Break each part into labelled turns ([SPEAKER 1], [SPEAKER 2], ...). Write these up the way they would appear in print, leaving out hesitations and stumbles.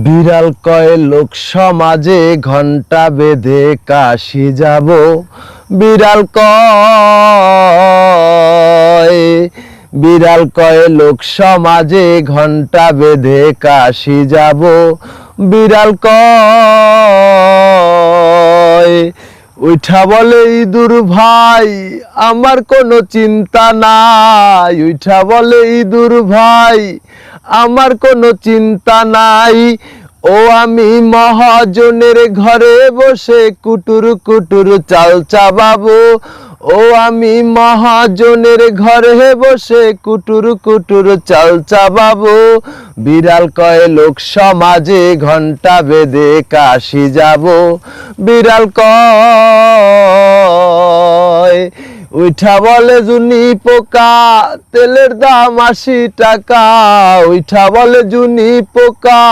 [SPEAKER 1] বিড়াল কয় লোক সমাজে ঘন্টা বেঁধে কাশি যাব। বিড়াল কয় বিড়াল কয় লোক সমাজে ঘন্টা বেঁধে কাশি যাব। বিড়াল কয় উঠা বলে ইঁদুর ভাই আমার কোনো চিন্তা নাই। উঠা বলে ইঁদুর ভাই আমার কোনো চিন্তা নাই। ও আমি মহাজনের ঘরে বসে কুটুর কুটুর চাল চাবাবো। ও আমি মহাজনের ঘরে বসে কুটুর কুটুর চাল চাবাবো। বিড়াল কয় লোক সমাজে ঘন্টা বেঁধে কাশি যাব। বিড়াল কয় উঠা বলে জুনি পোকা তেলের দাম ৮০ টাকা। উঠা বলে জুনি পোকা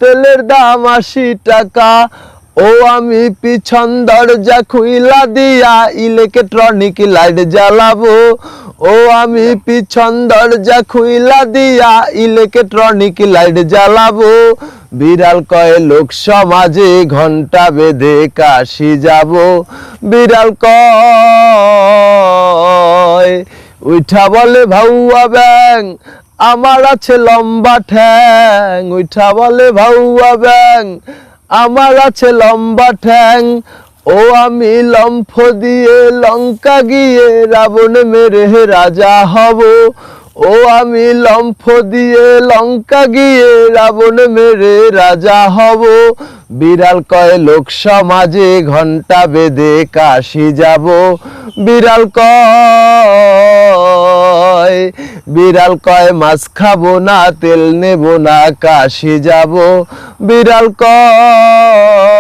[SPEAKER 1] তেলের দাম ৮০ টাকা। ও আমি পিছন দরজা খুইলা দিয়া ইলেকট্রনিক লাইট জ্বালাবো। ও আমি পিছন দরজা খুইলা দিয়া ইলেকট্রনিক লাইট জ্বালাবো। বিড়াল কয় লোক সমাজে ঘন্টা বেঁধে কাশি যাব। বিড়াল কয় উঠা বলে ভাউয়া ব্যাং আমার আছে লম্বা ঠ্যাং। উঠা বলে ভাউয়া ব্যাং আমার আছে লম্বা ঠ্যাং। ও আমি লম্ফ দিয়ে লঙ্কা গিয়ে রাবণ মেরে রাজা হব। ও আমি লম্ফ দিয়ে লঙ্কা গিয়ে রাবণ মেরে রাজা হব। বিড়াল কয় লোক সমাজে ঘন্টা বেঁধে কাশি যাব। বিড়াল কয় বিড়াল কয় মাছ খাবো না তেল নেব না কাশি যাব। বিড়াল কয়